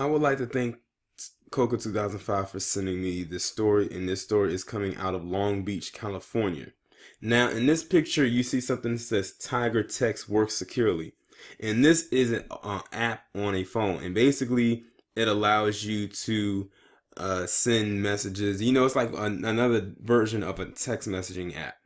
I would like to thank Coca 2005 for sending me this story, and this story is coming out of Long Beach, California. Now, in this picture, you see something that says TigerText works securely, and this is an app on a phone, and basically it allows you to send messages. You know, it's like another version of a text messaging app.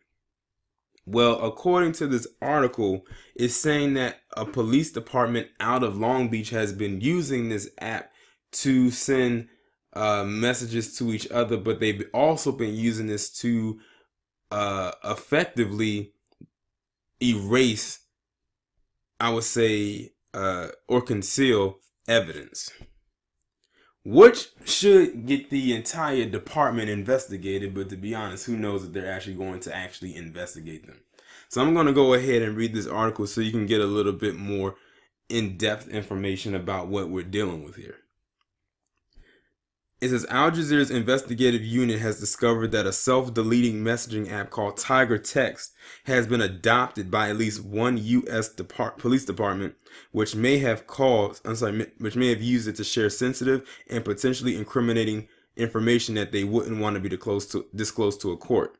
Well, according to this article, it's saying that a police department out of Long Beach has been using this app to send messages to each other, but they've also been using this to effectively erase, I would say, or conceal evidence, which should get the entire department investigated. But to be honest, who knows if they're actually going to actually investigate them. So I'm going to go ahead and read this article so you can get a little bit more in-depth information about what we're dealing with here. It says Al Jazeera's investigative unit has discovered that a self-deleting messaging app called TigerText has been adopted by at least one U.S. police department, which may have used it to share sensitive and potentially incriminating information that they wouldn't want to be disclosed to a court.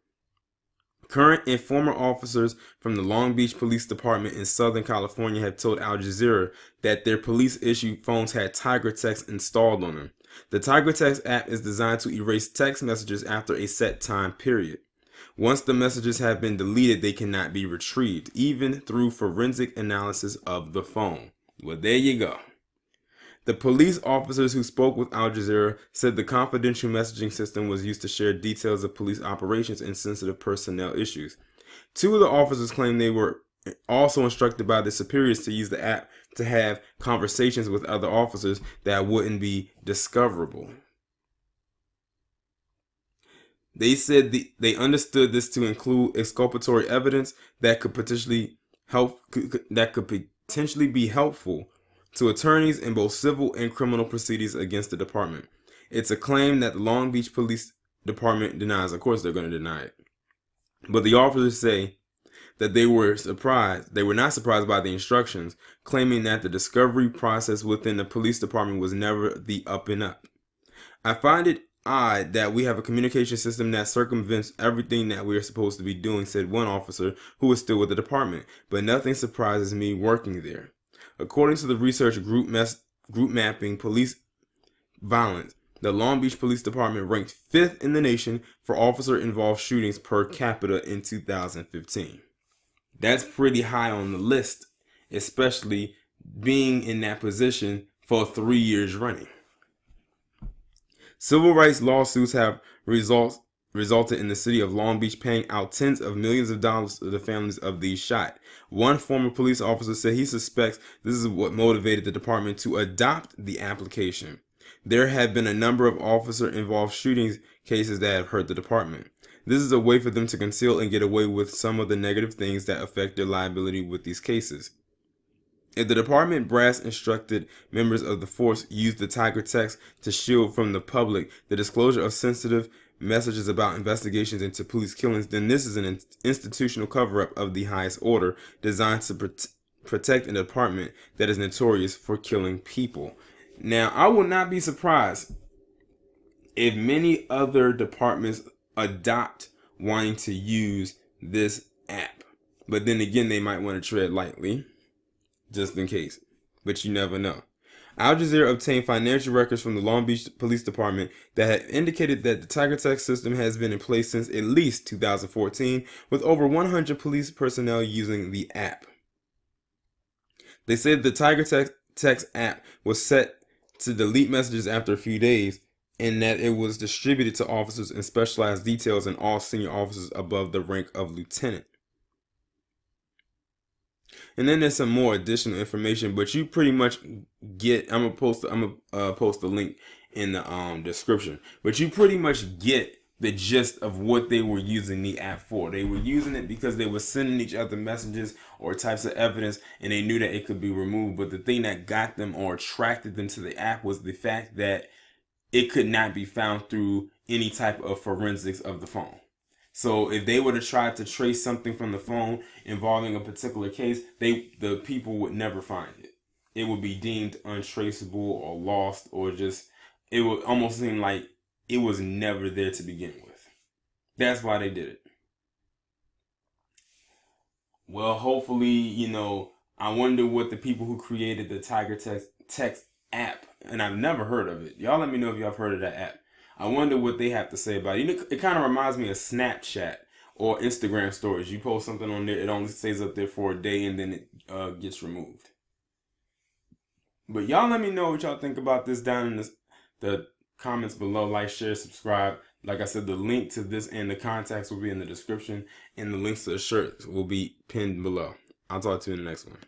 Current and former officers from the Long Beach Police Department in Southern California have told Al Jazeera that their police-issued phones had TigerText installed on them. The TigerText app is designed to erase text messages after a set time period. Once the messages have been deleted, they cannot be retrieved, even through forensic analysis of the phone. Well, there you go. The police officers who spoke with Al Jazeera said the confidential messaging system was used to share details of police operations and sensitive personnel issues. Two of the officers claimed they were also instructed by their superiors to use the app to have conversations with other officers that wouldn't be discoverable. They said they understood this to include exculpatory evidence that could potentially be helpful to attorneys in both civil and criminal proceedings against the department. It's a claim that the Long Beach Police Department denies. Of course, they're going to deny it. But the officers say that they were not surprised by the instructions, claiming that the discovery process within the police department was never the up and up. I find it odd that we have a communication system that circumvents everything that we are supposed to be doing, said one officer who was still with the department, but nothing surprises me working there. According to the research group mapping police violence, the Long Beach Police Department ranked 5th in the nation for officer-involved shootings per capita in 2015. That's pretty high on the list, especially being in that position for 3 years running. Civil rights lawsuits have resulted in the city of Long Beach paying out tens of millions of dollars to the families of these shot. One former police officer said he suspects this is what motivated the department to adopt the application. There have been a number of officer-involved shootings cases that have hurt the department. This is a way for them to conceal and get away with some of the negative things that affect their liability with these cases. If the department brass instructed members of the force use the TigerText to shield from the public the disclosure of sensitive messages about investigations into police killings, then this is an institutional cover-up of the highest order designed to protect a department that is notorious for killing people. Now, I would not be surprised if many other departments adopt wanting to use this app. But then again, they might want to tread lightly, just in case. But you never know. Al Jazeera obtained financial records from the Long Beach Police Department that had indicated that the TigerText system has been in place since at least 2014, with over 100 police personnel using the app. They said the TigerText app was set to delete messages after a few days, and that it was distributed to officers in specialized details and all senior officers above the rank of lieutenant. And then there's some more additional information, but you pretty much get, I'm gonna post a link in the description, but you pretty much get the gist of what they were using the app for. They were using it because they were sending each other messages or types of evidence, and they knew that it could be removed. But the thing that got them or attracted them to the app was the fact that it could not be found through any type of forensics of the phone. So if they were to try to trace something from the phone involving a particular case, the people would never find it. it would be deemed untraceable or lost, or just, it would almost seem like it was never there to begin with. That's why they did it. Well, hopefully, I wonder what the people who created the TigerText app, and I've never heard of it. Y'all let me know if y'all have heard of that app. I wonder what they have to say about it. It kind of reminds me of Snapchat or Instagram stories. You post something on there, it only stays up there for a day, and then it gets removed. But y'all let me know what y'all think about this down in the comments below. Like, share, subscribe. Like I said, the link to this and the contacts will be in the description, and the links to the shirts will be pinned below. I'll talk to you in the next one.